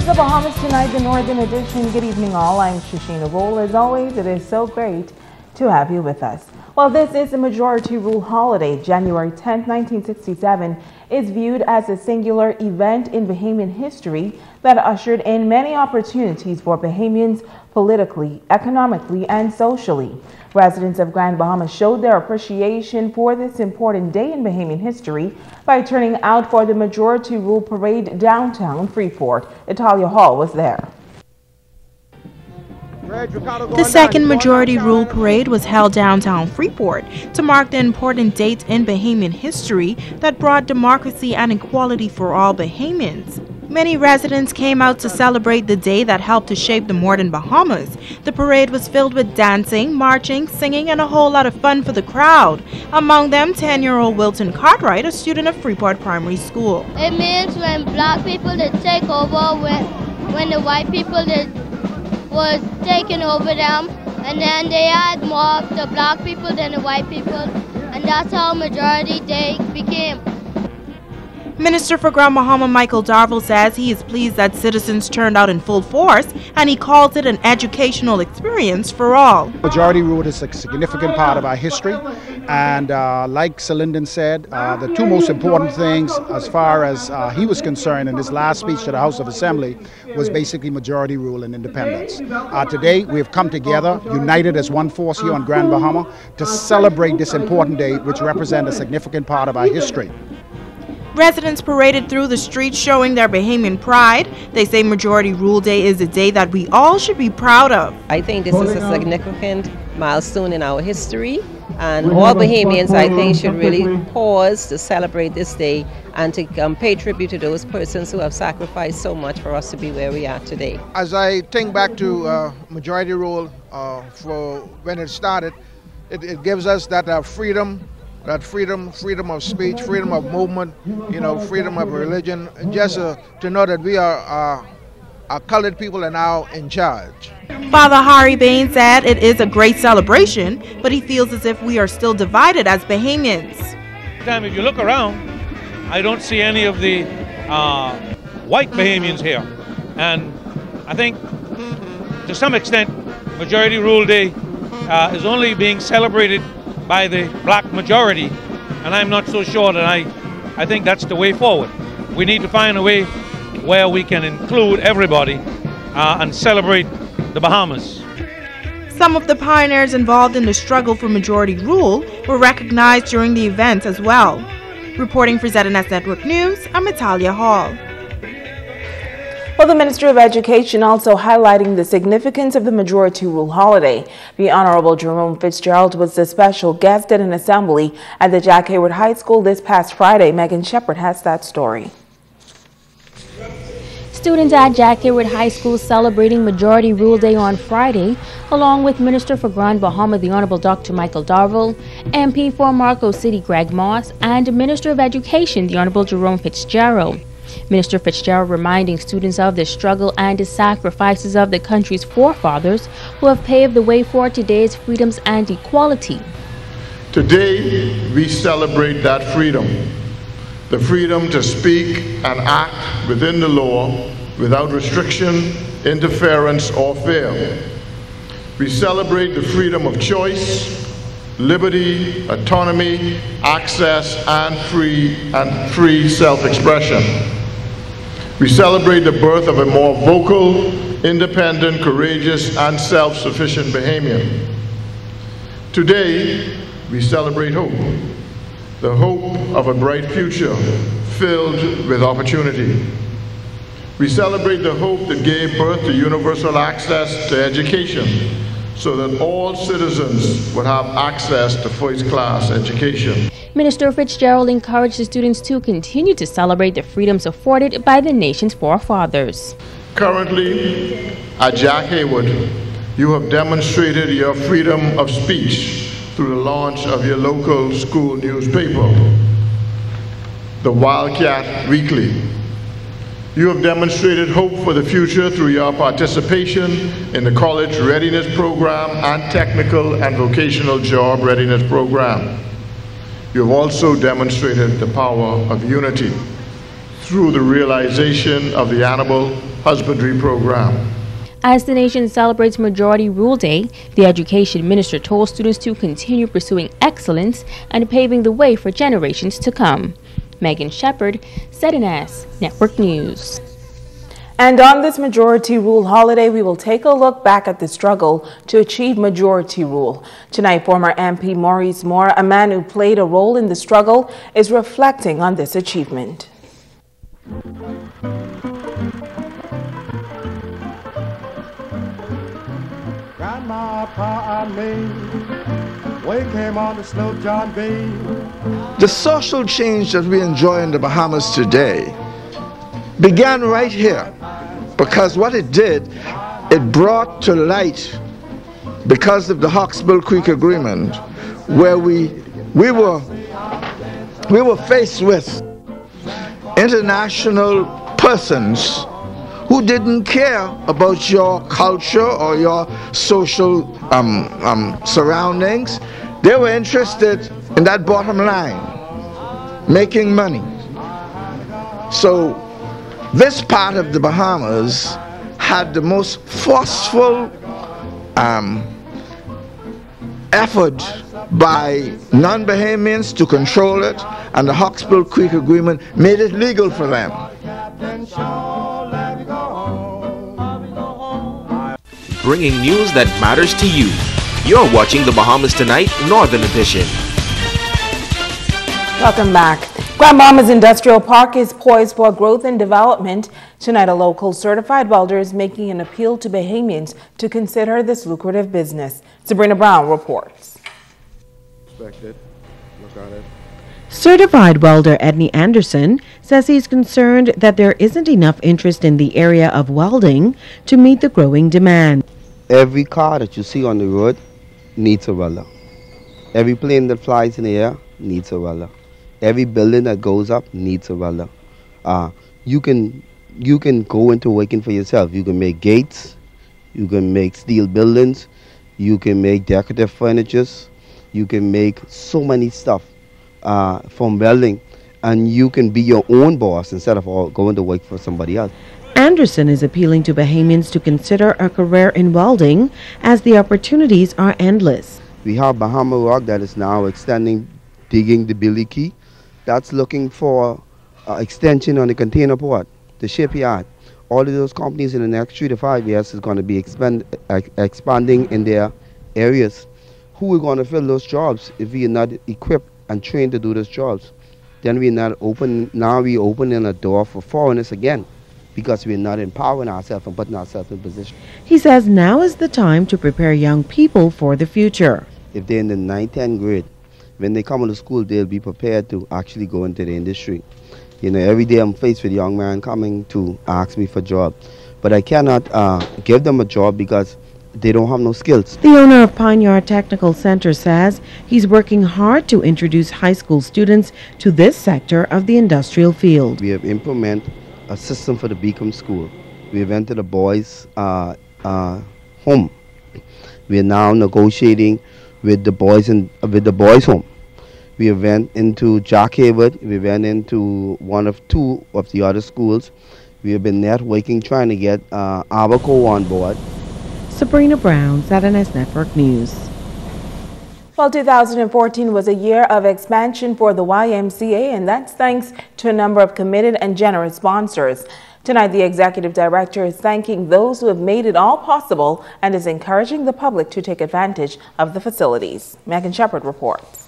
is the Bahamas Tonight, the Northern Edition. Good evening, all. I'm Shoshana Roll. As always, it is so great to have you with us. Well, this is a majority rule holiday. January 10, 1967 is viewed as a singular event in Bahamian history that ushered in many opportunities for Bahamians politically, economically, and socially. Residents of Grand Bahama showed their appreciation for this important day in Bahamian history by turning out for the Majority Rule Parade downtown Freeport. Italia Hall was there. The second Majority Rule Parade was held downtown Freeport to mark the important date in Bahamian history that brought democracy and equality for all Bahamians. Many residents came out to celebrate the day that helped to shape the modern Bahamas. The parade was filled with dancing, marching, singing, and a whole lot of fun for the crowd. Among them, 10-year-old Wilton Cartwright, a student of Freeport Primary School. It means when black people did take over, when the white people was taking over them, and then they had more of the black people than the white people, and that's how Majority Day became. Minister for Grand Bahama Michael Darville says he is pleased that citizens turned out in full force, and he calls it an educational experience for all. Majority Rule is a significant part of our history, and like Celindan said, the two most important things as far as he was concerned in his last speech to the House of Assembly was basically Majority Rule and independence. Today we have come together, united as one force here on Grand Bahama to celebrate this important day which represents a significant part of our history. Residents paraded through the streets showing their Bahamian pride. They say Majority Rule Day is a day that we all should be proud of. I think this is a significant milestone in our history, and all Bahamians, I think, should really pause to celebrate this day and to pay tribute to those persons who have sacrificed so much for us to be where we are today. As I think back to Majority Rule for when it started, it gives us that freedom of speech, freedom of movement, freedom of religion, just to know that we are colored people are now in charge. Father Harry Bain said it is a great celebration, but he feels as if we are still divided as Bahamians. If you look around, I don't see any of the white Bahamians here. And I think to some extent, Majority Rule Day is only being celebrated by the black majority, and I'm not so sure that I think that's the way forward. We need to find a way where we can include everybody and celebrate the Bahamas. Some of the pioneers involved in the struggle for Majority Rule were recognized during the event as well. Reporting for ZNS Network News, I'm Italia Hall. Well, the Minister of Education also highlighting the significance of the Majority Rule holiday. The Honorable Jerome Fitzgerald was the special guest at an assembly at the Jack Hayward High School this past Friday. Megan Shepard has that story. Students at Jack Hayward High School celebrating Majority Rule Day on Friday, along with Minister for Grand Bahama, the Honorable Dr. Michael Darville, MP for Marco City Greg Moss, and Minister of Education, the Honorable Jerome Fitzgerald. Minister Fitzgerald reminding students of the struggle and the sacrifices of the country's forefathers who have paved the way for today's freedoms and equality. Today, we celebrate that freedom, the freedom to speak and act within the law without restriction, interference, or fear. We celebrate the freedom of choice, liberty, autonomy, access, and free self-expression. We celebrate the birth of a more vocal, independent, courageous, and self-sufficient Bahamian. Today, we celebrate hope, the hope of a bright future filled with opportunity. We celebrate the hope that gave birth to universal access to education, so that all citizens would have access to first-class education. Minister Fitzgerald encouraged the students to continue to celebrate the freedoms afforded by the nation's forefathers. Currently, at Jack Hayward, you have demonstrated your freedom of speech through the launch of your local school newspaper, the Wildcat Weekly. You have demonstrated hope for the future through your participation in the College Readiness Program and Technical and Vocational Job Readiness Program. You have also demonstrated the power of unity. through the realization of the Animal Husbandry Program. As the nation celebrates Majority Rule Day, the education minister told students to continue pursuing excellence and paving the way for generations to come. Megan Shepard, ZNS Network News. And on this Majority Rule holiday, we will take a look back at the struggle to achieve Majority Rule. Tonight, former MP Maurice Moore, a man who played a role in the struggle, is reflecting on this achievement. Grandma, Pa, and me, we came on the slope John B. The social change that we enjoy in the Bahamas today began right here, because what it did, it brought to light, because of the Hawksbill Creek Agreement, where we were faced with international persons who didn't care about your culture or your social surroundings. They were interested in that bottom line, making money. So this part of the Bahamas had the most forceful effort by non-Bahamians to control it, and the Hawksbill Creek Agreement made it legal for them. Bringing news that matters to you. You're watching the Bahamas Tonight Northern Edition. Welcome back. Grand Bahamas Industrial Park is poised for growth and development. Tonight, a local certified welder is making an appeal to Bahamians to consider this lucrative business. Sabrina Brown reports. Look at it. Certified welder Edney Anderson says he's concerned that there isn't enough interest in the area of welding to meet the growing demand. Every car that you see on the road needs a welder. Every plane that flies in the air needs a welder. Every building that goes up needs a welder. You can go into working for yourself. You can make gates, you can make steel buildings, you can make decorative furnitures, you can make so many stuff from welding, and you can be your own boss instead of going to work for somebody else. Anderson is appealing to Bahamians to consider a career in welding as the opportunities are endless. We have Bahama Rock that is now digging the Billy Key. That's looking for extension on the container port, the shipyard. All of those companies in the next 3 to 5 years is going to be expanding in their areas. Who are going to fill those jobs if we are not equipped and trained to do those jobs? Then we're not open. Now we're opening a door for foreigners again, because we're not empowering ourselves and putting ourselves in position. He says now is the time to prepare young people for the future. If they're in the 9th, 10th grade, when they come into school, they'll be prepared to actually go into the industry. You know, every day I'm faced with a young man coming to ask me for a job, but I cannot give them a job because they don't have no skills. The owner of Pine Yard Technical Center says he's working hard to introduce high school students to this sector of the industrial field. We have implemented a system for the Beacom School. We have entered a boys' home. We are now negotiating with the boys home. We went into Jack Hayward. We went into two of the other schools. We have been networking, trying to get Abaco on board. Sabrina Brown, ZNS Network News. Well, 2014 was a year of expansion for the YMCA, and that's thanks to a number of committed and generous sponsors. Tonight, the executive director is thanking those who have made it all possible and is encouraging the public to take advantage of the facilities. Megan Shepard reports.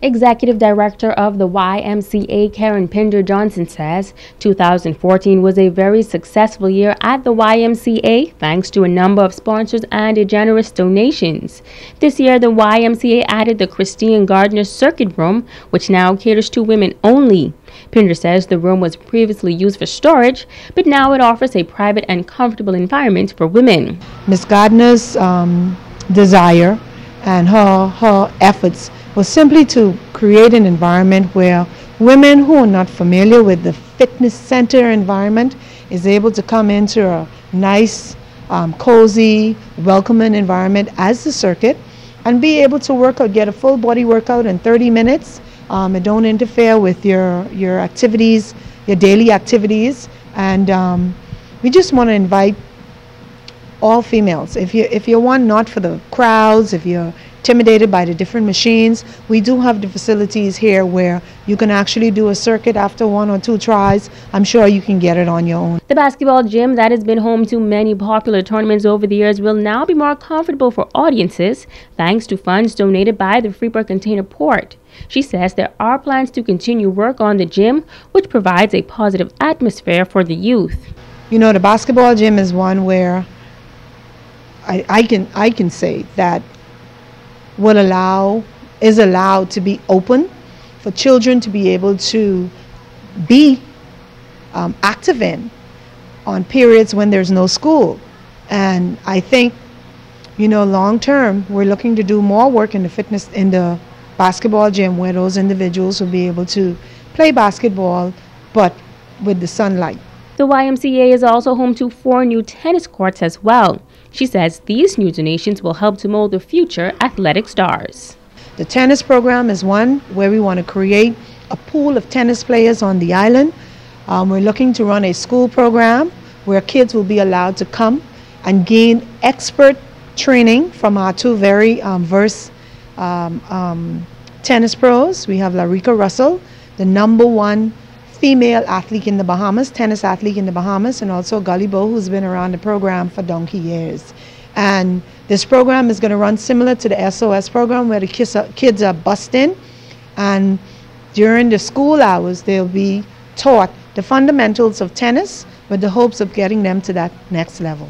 Executive Director of the YMCA, Karen Pinder Johnson, says 2014 was a very successful year at the YMCA thanks to a number of sponsors and generous donations. This year, the YMCA added the Christine Gardner Circuit Room, which now caters to women only. Pinder says the room was previously used for storage, but now it offers a private and comfortable environment for women. Ms. Gardner's desire and her efforts was simply to create an environment where women who are not familiar with the fitness center environment is able to come into a nice, cozy, welcoming environment as the circuit and be able to work out, get a full body workout in 30 minutes. It don't interfere with your activities your daily activities. And we just want to invite all females. If you're one not for the crowds, if you're intimidated by the different machines, we do have the facilities here where you can actually do a circuit after 1 or 2 tries. I'm sure you can get it on your own. The basketball gym that has been home to many popular tournaments over the years will now be more comfortable for audiences thanks to funds donated by the Freeport Container Port. She says there are plans to continue work on the gym, which provides a positive atmosphere for the youth. You know, the basketball gym is one where I can say that is allowed to be open for children to be able to be active in on periods when there's no school. And I think, you know, long term, we're looking to do more work in the basketball gym where those individuals will be able to play basketball, but with the sunlight. The YMCA is also home to 4 new tennis courts as well. She says these new donations will help to mold the future athletic stars. The tennis program is one where we want to create a pool of tennis players on the island. We're looking to run a school program where kids will be allowed to come and gain expert training from our 2 very versed tennis pros. We have Larika Russell, the #1 female athlete in the Bahamas, tennis athlete in the Bahamas, and also Gully Bo, who's been around the program for donkey years. And this program is going to run similar to the SOS program where the kids are bussed in, and during the school hours they'll be taught the fundamentals of tennis with the hopes of getting them to that next level.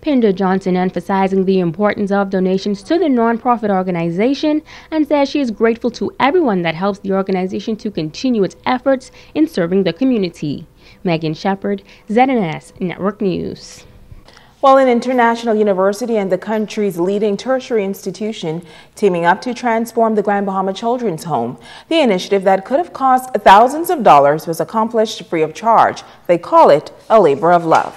Pinder Johnson emphasizing the importance of donations to the nonprofit organization and says she is grateful to everyone that helps the organization to continue its efforts in serving the community. Megan Shepard, ZNS Network News. Well, an international university and the country's leading tertiary institution teaming up to transform the Grand Bahama Children's Home. The initiative that could have cost thousands of dollars was accomplished free of charge. They call it a labor of love.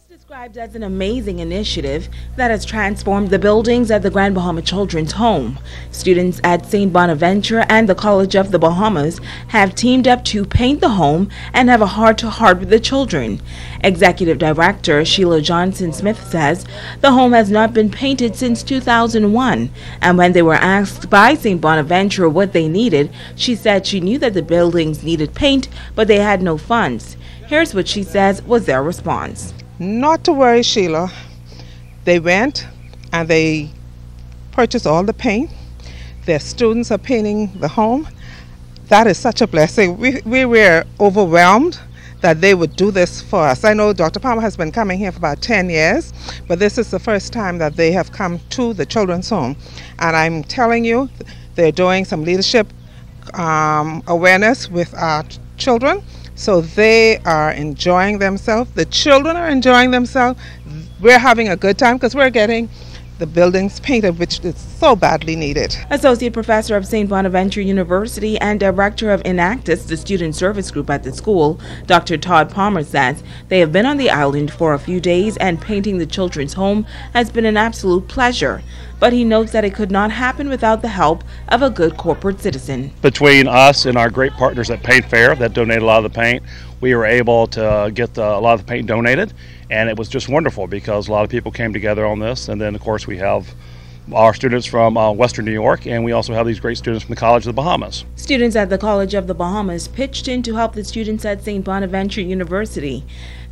Described as an amazing initiative that has transformed the buildings at the Grand Bahama Children's Home. Students at St. Bonaventure and the College of the Bahamas have teamed up to paint the home and have a heart-to-heart with the children. Executive Director Sheila Johnson-Smith says the home has not been painted since 2001, and when they were asked by St. Bonaventure what they needed, she said she knew that the buildings needed paint, but they had no funds. Here's what she says was their response. Not to worry, Sheila. They went and they purchased all the paint. Their students are painting the home. That is such a blessing. We were overwhelmed that they would do this for us. I know Dr. Palmer has been coming here for about 10 years, but this is the first time that they have come to the children's home. And I'm telling you, they're doing some leadership awareness with our children. So they are enjoying themselves. The children are enjoying themselves. We're having a good time because we're getting the buildings painted, which is so badly needed. Associate Professor of St. Bonaventure University and Director of Enactus, the student service group at the school, Dr. Todd Palmer says they have been on the island for a few days and painting the children's home has been an absolute pleasure. But he notes that it could not happen without the help of a good corporate citizen. Between us and our great partners at Paint Fair that donate a lot of the paint, we were able to get a lot of the paint donated, and it was just wonderful because a lot of people came together on this. And then of course we have our students from Western New York, and we also have these great students from the College of the Bahamas. Students at the College of the Bahamas pitched in to help the students at St. Bonaventure University.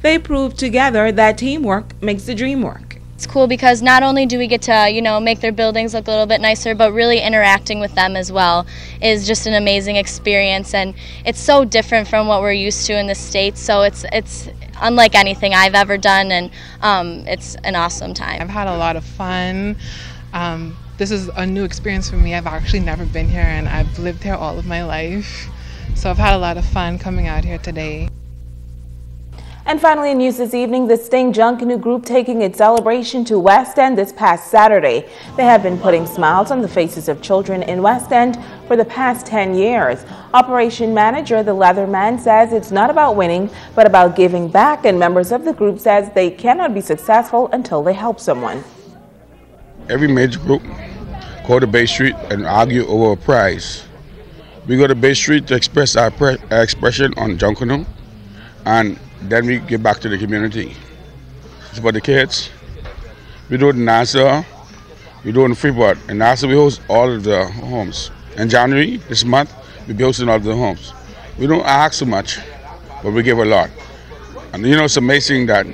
They proved together that teamwork makes the dream work. It's cool because not only do we get to, make their buildings look a little bit nicer, but really interacting with them as well is just an amazing experience, and it's so different from what we're used to in the States, so it's unlike anything I've ever done, and it's an awesome time. I've had a lot of fun. This is a new experience for me. I've actually never been here, and I've lived here all of my life, so I've had a lot of fun coming out here today. And finally in news this evening, the Sting Junkanoo group taking its celebration to West End this past Saturday. They have been putting smiles on the faces of children in West End for the past 10 years. Operation manager, the Leatherman, says it's not about winning, but about giving back, and members of the group says they cannot be successful until they help someone. Every major group go to Bay Street and argue over a prize. We go to Bay Street to express our expression on Junkanoo, and then we give back to the community. It's about the kids. We do it in Nassau, we do it in Freeport. In Nassau, we host all of the homes. In January, this month, we'll be hosting all of the homes. We don't ask so much, but we give a lot. And you know, it's amazing that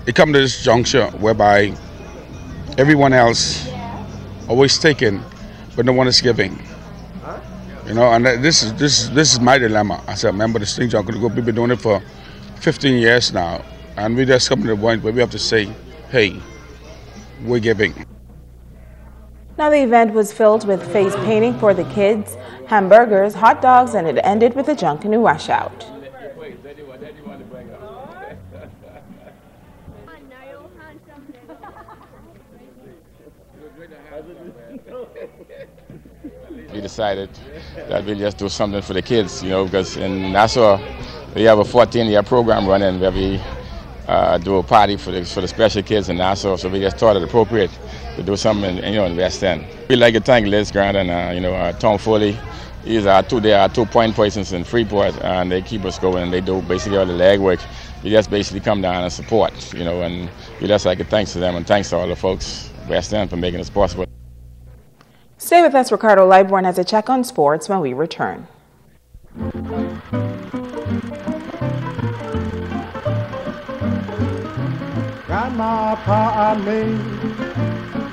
it comes to this juncture whereby everyone else always taking, but no one is giving. You know, and this is my dilemma. As a member of the Sting Junkanoo Group, we've been doing it for 15 years now, and we just come to the point where we have to say, hey, we're giving. Now the event was filled with face painting for the kids, hamburgers, hot dogs, and it ended with a Junkanoo rush out. We decided that we'll just do something for the kids, you know, because in Nassau we have a 14-year program running where we do a party for the special kids in Nassau, so we just thought it appropriate to do something in, you know, in West End. We'd like to thank Liz Grant and you know, Tom Foley. They are 2 point persons in Freeport, and they keep us going, and they do basically all the legwork. We just basically come down and support, you know, and we just like to thanks to them and thanks to all the folks West End for making this possible. Stay with us. Ricardo Liborn has a check on sports when we return. Grandma, Pa, and me,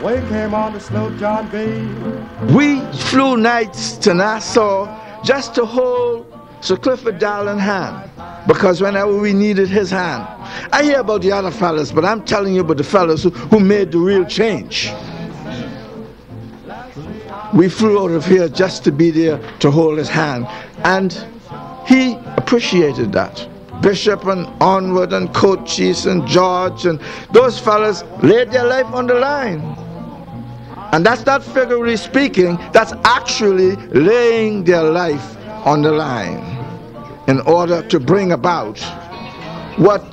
we came on the slow John B. We flew nights to Nassau just to hold Sir Clifford Dow in hand, because whenever we needed his hand. I hear about the other fellas, but I'm telling you about the fellas who made the real change. We flew out of here just to be there to hold his hand, and he appreciated that. Bishop and Onward and Cochise and George and those fellas laid their life on the line. And that's not figuratively speaking, that's actually laying their life on the line in order to bring about what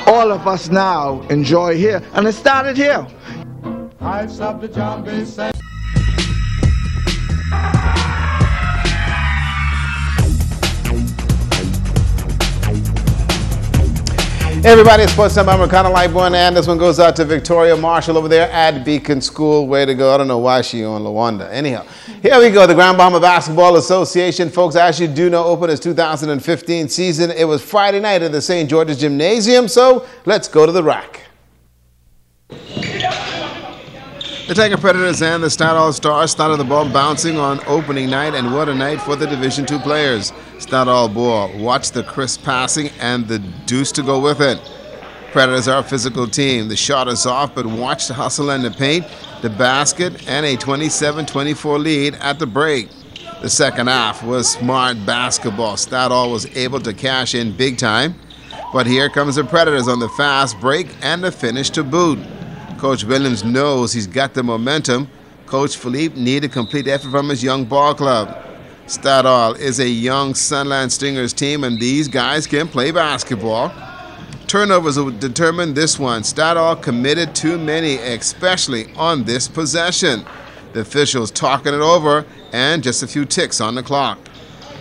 all of us now enjoy here. And it started here. I subbed the John B. Hey everybody, it's Sports Time. I'm Ricardo Liborn, and this one goes out to Victoria Marshall over there at Beacon School. Way to go. I don't know why she on Lawanda. Anyhow, here we go. The Grand Bahama Basketball Association, folks, as you do know, opened its 2015 season. It was Friday night at the St. George's Gymnasium, so let's go to the rack. The Tiger Predators and the Stat All-Stars started the ball bouncing on opening night, and what a night for the Division II players. Stat All-Ball, watch the crisp passing and the deuce to go with it. Predators are a physical team. The shot is off, but watch the hustle and the paint, the basket, and a 27-24 lead at the break. The second half was smart basketball. Stat All was able to cash in big time, but here comes the Predators on the fast break and the finish to boot. Coach Williams knows he's got the momentum. Coach Philippe needed a complete effort from his young ball club. Stat All is a young Sunland Stingers team, and these guys can play basketball. Turnovers will determine this one. Stat All committed too many, especially on this possession. The officials talking it over, and just a few ticks on the clock.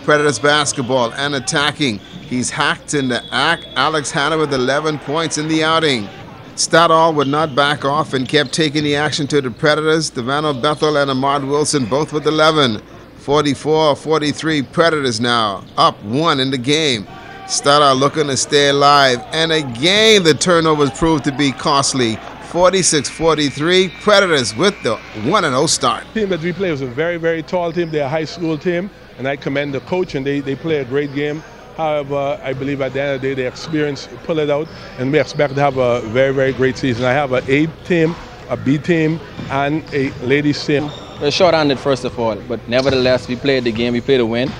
Predators basketball and attacking. He's hacked in the act. Alex Hanna with 11 points in the outing. Stat All would not back off and kept taking the action to the Predators. Devano Bethel and Ahmad Wilson both with 11. 44-43 Predators now, up 1 in the game. Stat All looking to stay alive, and again the turnovers proved to be costly. 46-43 Predators with the 1-0 start. The team that we play was a very, very tall team. They're a high school team, and I commend the coach, and they play a great game. However, I believe at the end of the day, the experience pull it out, and we expect to have a very, very great season. I have an A team, a B team, and a ladies team. We're short-handed, first of all, but nevertheless, we played the game. We played to win.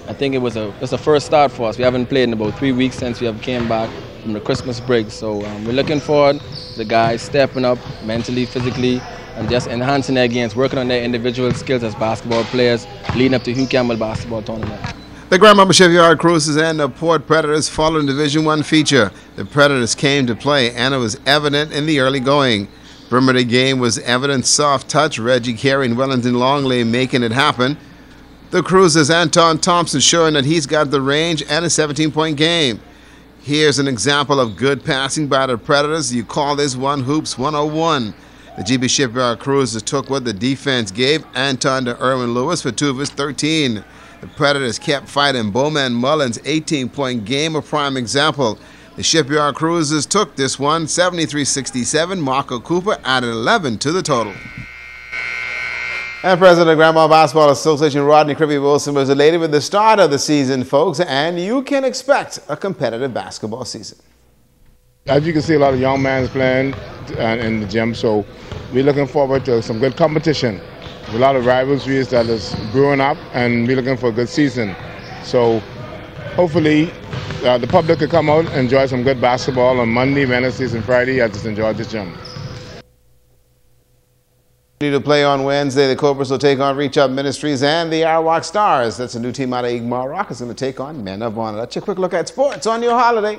I think it was a first start for us. We haven't played in about 3 weeks since we have came back from the Christmas break. So we're looking forward. The guys stepping up mentally, physically, and just enhancing their games, working on their individual skills as basketball players, leading up to Hugh Campbell basketball tournament. The Grand Bahama Shipyard Cruisers and the Port Predators following Division I feature. The Predators came to play, and it was evident in the early going. Perimeter game was evident, soft touch, Reggie Carey and Wellington Longley making it happen. The Cruisers' Anton Thompson showing that he's got the range and a 17-point game. Here's an example of good passing by the Predators. You call this one Hoops 101. The GB Shipyard Cruisers took what the defense gave Anton to Erwin Lewis for 2 of his 13. The Predators kept fighting. Bowman Mullins' 18-point game, a prime example. The Shipyard Cruisers took this one 73-67. Marco Cooper added 11 to the total. And President of Grand Ball Basketball Association Rodney Crippy Wilson was elated with the start of the season, folks, and you can expect a competitive basketball season. As you can see, a lot of young men playing in the gym, so we're looking forward to some good competition. There's a lot of rivalries that is brewing up, and we're looking for a good season. So hopefully the public can come out and enjoy some good basketball on Monday, Wednesdays, and Friday. I just enjoyed this gym. To play on Wednesday, the Cobras will take on Reach Up Ministries and the Arawak Stars. That's a new team out of Igmar Rock. Is going to take on Men of Honor. That's your quick look at sports on your holiday.